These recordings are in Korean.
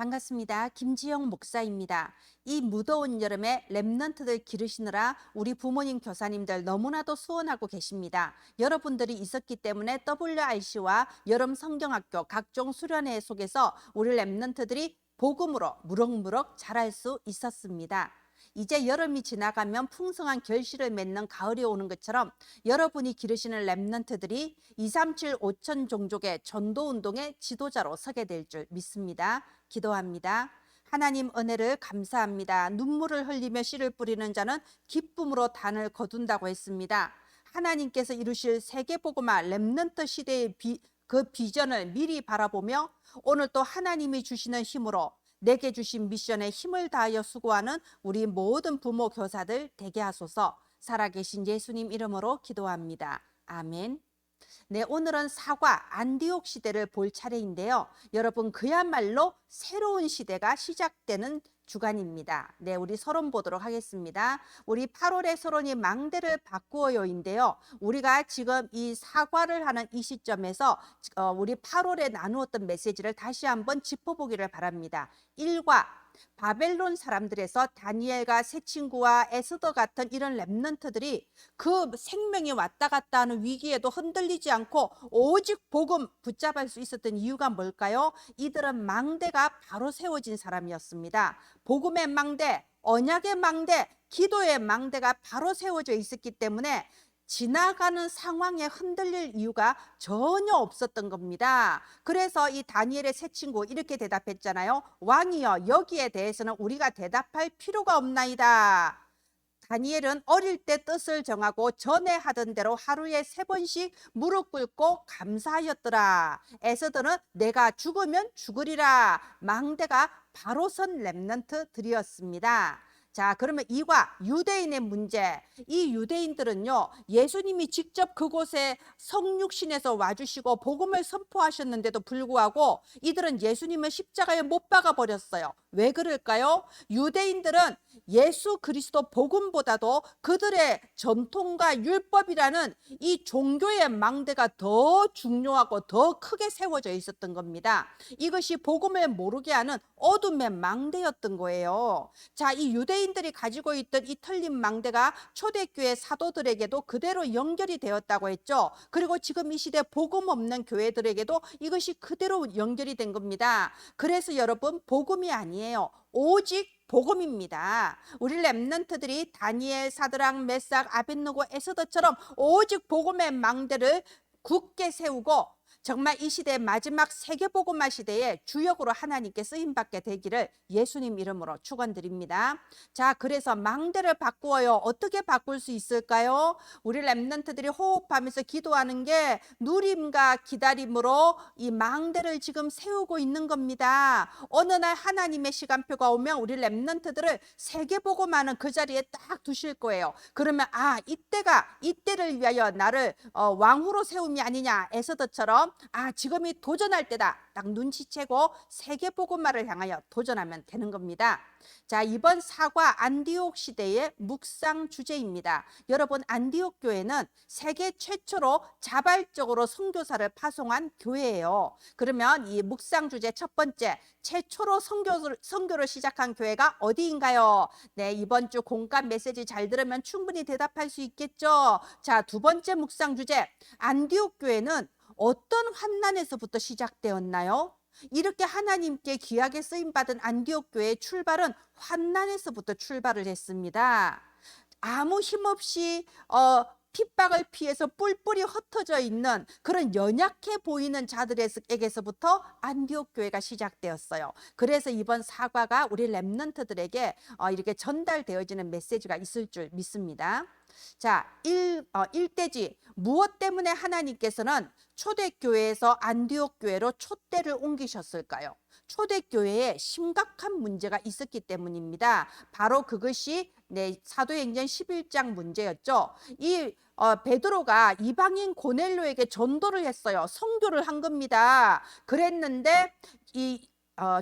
반갑습니다. 김지영 목사입니다. 이 무더운 여름에 랩런트들 기르시느라 우리 부모님 교사님들 너무나도 수원하고 계십니다. 여러분들이 있었기 때문에 WRC와 여름 성경학교 각종 수련회 속에서 우리 랩런트들이 복음으로 무럭무럭 자랄 수 있었습니다. 이제 여름이 지나가면 풍성한 결실을 맺는 가을이 오는 것처럼 여러분이 기르시는 랩런트들이 237 5천 종족의 전도운동의 지도자로 서게 될 줄 믿습니다. 기도합니다. 하나님 은혜를 감사합니다. 눈물을 흘리며 씨를 뿌리는 자는 기쁨으로 단을 거둔다고 했습니다. 하나님께서 이루실 세계복음화 랩런트 시대의 그 비전을 미리 바라보며 오늘 또 하나님이 주시는 힘으로 내게 주신 미션에 힘을 다하여 수고하는 우리 모든 부모 교사들 되게 하소서. 살아계신 예수님 이름으로 기도합니다. 아멘. 네, 오늘은 사과 안디옥 시대를 볼 차례인데요. 여러분, 그야말로 새로운 시대가 시작되는 주간입니다. 네, 우리 서론 보도록 하겠습니다. 우리 8월의 서론이 망대를 바꾸어요인데요. 우리가 지금 이 사과를 하는 이 시점에서 우리 8월에 나누었던 메시지를 다시 한번 짚어보기를 바랍니다. 1과 바벨론 사람들에서 다니엘과 새 친구와 에스더 같은 이런 랩런트들이 그 생명이 왔다 갔다 하는 위기에도 흔들리지 않고 오직 복음 붙잡을 수 있었던 이유가 뭘까요? 이들은 망대가 바로 세워진 사람이었습니다. 복음의 망대, 언약의 망대, 기도의 망대가 바로 세워져 있었기 때문에 지나가는 상황에 흔들릴 이유가 전혀 없었던 겁니다. 그래서 이 다니엘의 새 친구 이렇게 대답했잖아요. 왕이여, 여기에 대해서는 우리가 대답할 필요가 없나이다. 다니엘은 어릴 때 뜻을 정하고 전에 하던 대로 하루에 3번씩 무릎 꿇고 감사하였더라. 에스더는 내가 죽으면 죽으리라. 망대가 바로 선 랩런트들이었습니다. 자, 그러면 이과 유대인의 문제. 이 유대인들은요, 예수님이 직접 그곳에 성육신에서 와주시고 복음을 선포하셨는데도 불구하고 이들은 예수님을 십자가에 못 박아 버렸어요. 왜 그럴까요? 유대인들은 예수 그리스도 복음보다도 그들의 전통과 율법이라는 이 종교의 망대가 더 중요하고 더 크게 세워져 있었던 겁니다. 이것이 복음을 모르게 하는 어둠의 망대였던 거예요. 자, 이 유대인들이 가지고 있던 이 털린 망대가 초대교회 사도들에게도 그대로 연결이 되었다고 했죠. 그리고 지금 이 시대 복음 없는 교회들에게도 이것이 그대로 연결이 된 겁니다. 그래서 여러분, 복음이 아니에요. 오직 복음입니다. 우리 랩런트들이 다니엘, 사드락, 메삭, 아벳느고, 에스더처럼 오직 복음의 망대를 굳게 세우고 정말 이 시대의 마지막 세계복음화 시대에 주역으로 하나님께 쓰임받게 되기를 예수님 이름으로 축원드립니다. 자, 그래서 망대를 바꾸어요. 어떻게 바꿀 수 있을까요? 우리 랩런트들이 호흡하면서 기도하는 게 누림과 기다림으로 이 망대를 지금 세우고 있는 겁니다. 어느 날 하나님의 시간표가 오면 우리 랩런트들을 세계복음화는 그 자리에 딱 두실 거예요. 그러면 이때를 위하여 나를 왕후로 세움이 아니냐, 에스더처럼 지금이 도전할 때다. 딱 눈치채고 세계복음화를 향하여 도전하면 되는 겁니다. 자, 이번 사과 안디옥 시대의 묵상 주제입니다. 여러분, 안디옥 교회는 세계 최초로 자발적으로 선교사를 파송한 교회예요. 그러면 이 묵상 주제 첫 번째, 최초로 선교를 시작한 교회가 어디인가요? 네, 이번 주 공감 메시지 잘 들으면 충분히 대답할 수 있겠죠. 자, 두 번째 묵상 주제, 안디옥 교회는 어떤 환난에서부터 시작되었나요? 이렇게 하나님께 귀하게 쓰임받은 안디옥 교회의 출발은 환난에서부터 출발을 했습니다. 아무 힘없이 핍박을 피해서 뿔뿔이 흩어져 있는 그런 연약해 보이는 자들에게서부터 안디옥 교회가 시작되었어요. 그래서 이번 사과가 우리 랩런트들에게 이렇게 전달되어지는 메시지가 있을 줄 믿습니다. 자, 일대지 무엇 때문에 하나님께서는 초대교회에서 안디옥 교회로 촛대를 옮기셨을까요? 초대교회에 심각한 문제가 있었기 때문입니다. 바로 그것이 사도행전 11장 문제였죠. 이 베드로가 이방인 고넬료에게 전도를 했어요. 선교를 한 겁니다. 그랬는데 이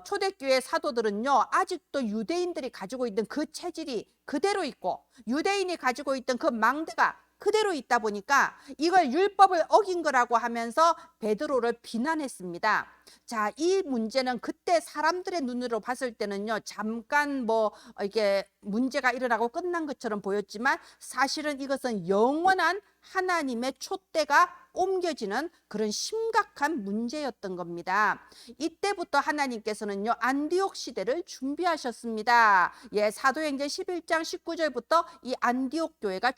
초대교회 사도들은요, 아직도 유대인들이 가지고 있는 그 체질이 그대로 있고 유대인이 가지고 있던 그 망대가 그대로 있다 보니까 이걸 율법을 어긴 거라고 하면서 베드로를 비난했습니다. 자, 이 문제는 그때 사람들의 눈으로 봤을 때는요, 잠깐 뭐 이게 문제가 일어나고 끝난 것처럼 보였지만 사실은 이것은 영원한 하나님의 촛대가 옮겨지는 그런 심각한 문제였던 겁니다. 이때부터 하나님께서는요, 안디옥 시대를 준비하셨습니다. 예, 사도행전 11장 19절부터 이 안디옥 교회가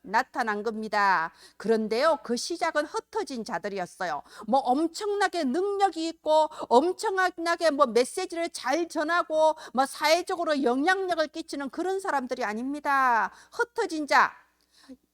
나타난 겁니다. 그런데요, 그 시작은 흩어진 자들이었어요. 뭐 엄청나게 능력이 있고 엄청나게 뭐 메시지를 잘 전하고 뭐 사회적으로 영향력을 끼치는 그런 사람들이 아닙니다.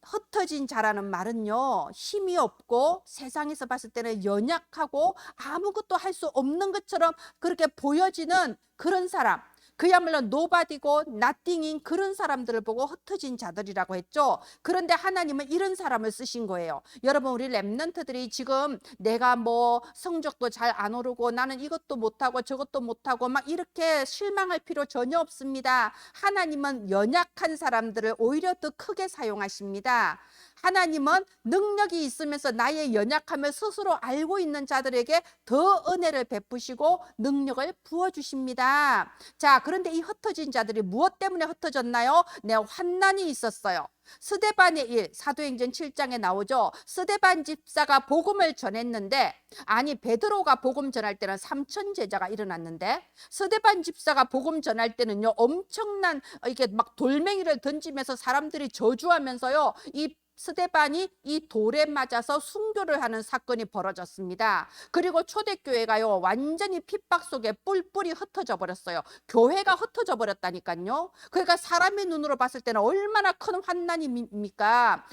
흩어진 자라는 말은요, 힘이 없고 세상에서 봤을 때는 연약하고 아무것도 할 수 없는 것처럼 그렇게 보여지는 그런 사람, 그야말로 노바디고 나띵인 그런 사람들을 보고 흩어진 자들이라고 했죠. 그런데 하나님은 이런 사람을 쓰신 거예요. 여러분, 우리 렘넌트들이 지금 내가 뭐 성적도 잘 안 오르고 나는 이것도 못하고 저것도 못하고 막 이렇게 실망할 필요 전혀 없습니다. 하나님은 연약한 사람들을 오히려 더 크게 사용하십니다. 하나님은 능력이 있으면서 나의 연약함을 스스로 알고 있는 자들에게 더 은혜를 베푸시고 능력을 부어주십니다. 자, 그런데 이 흩어진 자들이 무엇 때문에 흩어졌나요? 네, 환난이 있었어요. 스데반의 일, 사도행전 7장에 나오죠. 스데반 집사가 복음을 전했는데, 아니 베드로가 복음 전할 때는 3천 제자가 일어났는데, 스데반 집사가 복음 전할 때는요, 엄청난 이게 막 돌멩이를 던지면서 사람들이 저주하면서요, 이 스데반이 이 돌에 맞아서 순교를 하는 사건이 벌어졌습니다. 그리고 초대교회가요, 완전히 핍박 속에 뿔뿔이 흩어져 버렸어요. 교회가 흩어져 버렸다니까요. 그러니까 사람의 눈으로 봤을 때는 얼마나 큰 환난입니까?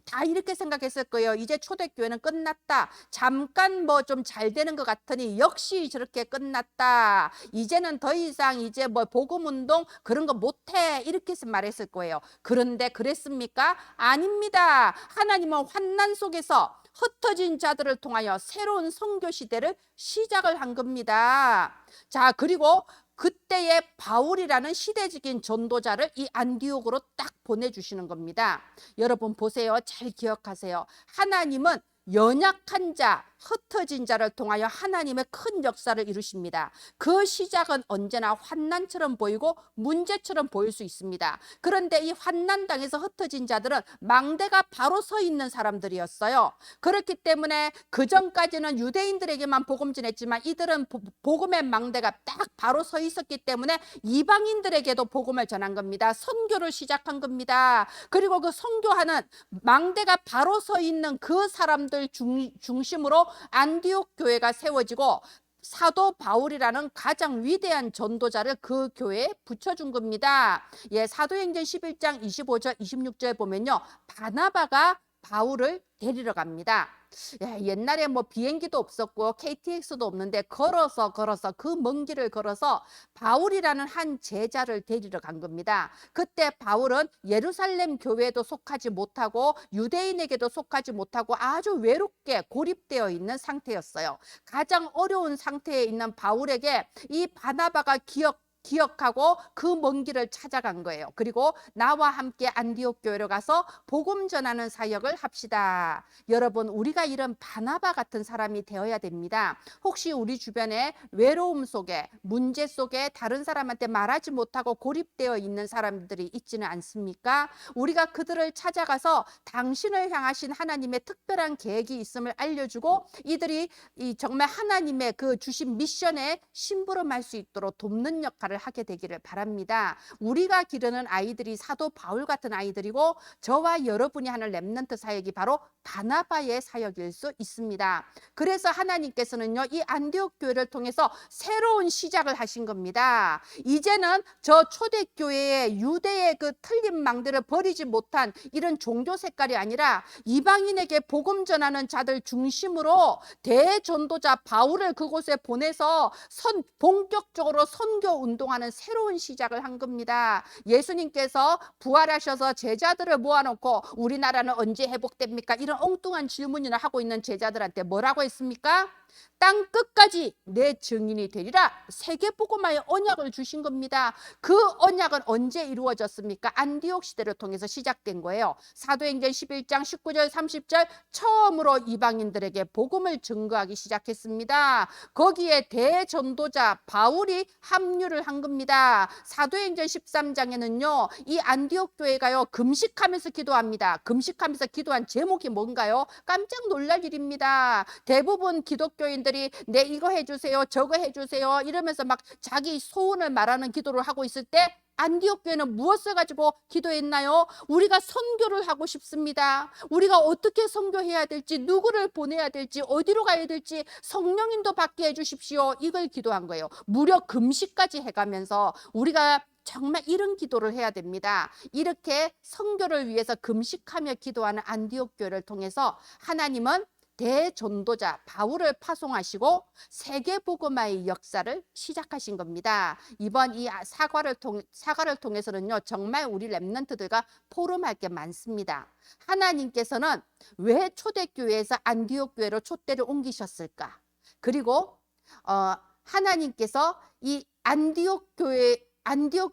다 이렇게 생각했을 거예요. 이제 초대교회는 끝났다. 잠깐 뭐 좀 잘 되는 것 같으니 역시 저렇게 끝났다. 이제는 더 이상 이제 뭐 복음운동 그런 거 못해. 이렇게 말했을 거예요. 그런데 그랬습니까? 아닙니다. 하나님은 환난 속에서 흩어진 자들을 통하여 새로운 선교 시대를 시작을 한 겁니다. 자, 그리고 그때의 바울이라는 시대적인 전도자를 이 안디옥으로 딱 보내주시는 겁니다. 여러분 보세요. 잘 기억하세요. 하나님은 연약한 자, 흩어진 자를 통하여 하나님의 큰 역사를 이루십니다. 그 시작은 언제나 환난처럼 보이고 문제처럼 보일 수 있습니다. 그런데 이 환난 당에서 흩어진 자들은 망대가 바로 서 있는 사람들이었어요. 그렇기 때문에 그 전까지는 유대인들에게만 복음 전했지만 이들은 복음의 망대가 딱 바로 서 있었기 때문에 이방인들에게도 복음을 전한 겁니다. 선교를 시작한 겁니다. 그리고 그 선교하는 망대가 바로 서 있는 그 사람들 중심으로 안디옥 교회가 세워지고 사도 바울이라는 가장 위대한 전도자를 그 교회에 붙여준 겁니다. 예, 사도행전 11장 25절 26절에 보면요, 바나바가 바울을 데리러 갑니다. 예, 옛날에 뭐 비행기도 없었고 KTX도 없는데 걸어서 그 먼 길을 걸어서 바울이라는 한 제자를 데리러 간 겁니다. 그때 바울은 예루살렘 교회에도 속하지 못하고 유대인에게도 속하지 못하고 아주 외롭게 고립되어 있는 상태였어요. 가장 어려운 상태에 있는 바울에게 이 바나바가 기억하고 그 먼 길을 찾아간 거예요. 그리고 나와 함께 안디옥 교회로 가서 복음 전하는 사역을 합시다. 여러분, 우리가 이런 바나바 같은 사람이 되어야 됩니다. 혹시 우리 주변에 외로움 속에 문제 속에 다른 사람한테 말하지 못하고 고립되어 있는 사람들이 있지는 않습니까? 우리가 그들을 찾아가서 당신을 향하신 하나님의 특별한 계획이 있음을 알려주고 이들이 정말 하나님의 그 주신 미션에 심부름할 수 있도록 돕는 역할을 하게 되기를 바랍니다. 우리가 기르는 아이들이 사도 바울 같은 아이들이고 저와 여러분이 하는 렘넌트 사역이 바로 바나바의 사역일 수 있습니다. 그래서 하나님께서는요, 이 안디옥 교회를 통해서 새로운 시작을 하신 겁니다. 이제는 저 초대교회의 유대의 그 틀린 망대를 버리지 못한 이런 종교 색깔이 아니라 이방인에게 복음 전하는 자들 중심으로 대전도자 바울을 그곳에 보내서 본격적으로 선교 운동하는 새로운 시작을 한 겁니다. 예수님께서 부활하셔서 제자들을 모아놓고 우리나라는 언제 회복됩니까? 이런 엉뚱한 질문이나 하고 있는 제자들한테 뭐라고 했습니까? 땅 끝까지 내 증인이 되리라 세계복음화의 언약을 주신 겁니다. 그 언약은 언제 이루어졌습니까? 안디옥 시대를 통해서 시작된 거예요. 사도행전 11장 19절 30절 처음으로 이방인들에게 복음을 증거하기 시작했습니다. 거기에 대전도자 바울이 합류를 한 겁니다. 사도행전 13장에는요 이 안디옥 교회가요 금식하면서 기도합니다. 금식하면서 기도한 제목이 뭔가요? 깜짝 놀랄 일입니다. 대부분 기독교인들이 네 이거 해주세요 저거 해주세요 이러면서 막 자기 소원을 말하는 기도를 하고 있을 때 안디옥 교회는 무엇을 가지고 기도했나요? 우리가 선교를 하고 싶습니다. 우리가 어떻게 선교해야 될지, 누구를 보내야 될지, 어디로 가야 될지 성령인도 받게 해주십시오. 이걸 기도한 거예요. 무려 금식까지 해가면서 우리가 정말 이런 기도를 해야 됩니다. 이렇게 선교를 위해서 금식하며 기도하는 안디옥 교회를 통해서 하나님은 대전도자 바울을 파송하시고 세계복음화의 역사를 시작하신 겁니다. 이번 이 사과를 통해서는요 정말 우리 렘넌트들과 포럼할 게 많습니다. 하나님께서는 왜 초대교회에서 안디옥 교회로 촛대를 옮기셨을까? 그리고 하나님께서 이 안디옥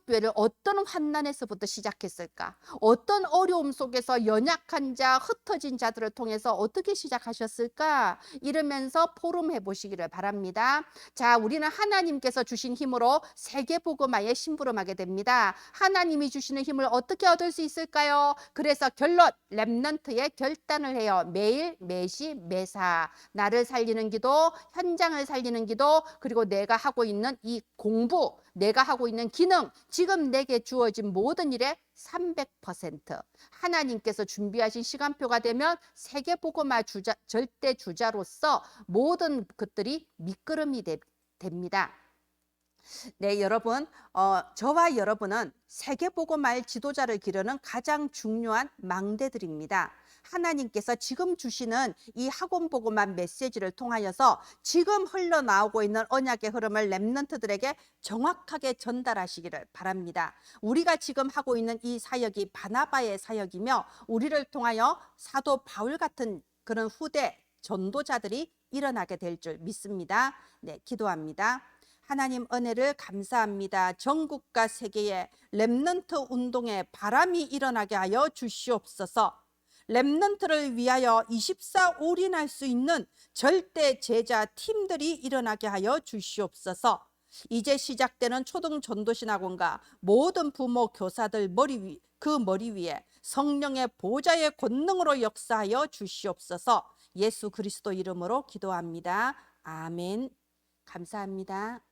교회를 어떤 환난에서부터 시작했을까? 어떤 어려움 속에서 연약한 자, 흩어진 자들을 통해서 어떻게 시작하셨을까? 이러면서 포럼해 보시기를 바랍니다. 자, 우리는 하나님께서 주신 힘으로 세계복음화에 심부름하게 됩니다. 하나님이 주시는 힘을 어떻게 얻을 수 있을까요? 그래서 결론, 렘넌트의 결단을 해요. 매일, 매시, 매사. 나를 살리는 기도, 현장을 살리는 기도, 그리고 내가 하고 있는 이 공부, 내가 하고 있는 기능, 지금 내게 주어진 모든 일의 300% 하나님께서 준비하신 시간표가 되면 세계복음화 절대 주자로서 모든 것들이 밑거름이 됩니다. 네, 여러분, 저와 여러분은 세계복음화의 지도자를 기르는 가장 중요한 망대들입니다. 하나님께서 지금 주시는 이 학원복음화 메시지를 통하여서 지금 흘러나오고 있는 언약의 흐름을 렘넌트들에게 정확하게 전달하시기를 바랍니다. 우리가 지금 하고 있는 이 사역이 바나바의 사역이며 우리를 통하여 사도 바울 같은 그런 후대 전도자들이 일어나게 될 줄 믿습니다. 네, 기도합니다. 하나님 은혜를 감사합니다. 전국과 세계에 렘넌트 운동에 바람이 일어나게 하여 주시옵소서. 렘넌트를 위하여 24 올인할 수 있는 절대 제자 팀들이 일어나게 하여 주시옵소서. 이제 시작되는 초등 전도신학원과 모든 부모 교사들 머리 위에 성령의 보좌의 권능으로 역사하여 주시옵소서. 예수 그리스도 이름으로 기도합니다. 아멘. 감사합니다.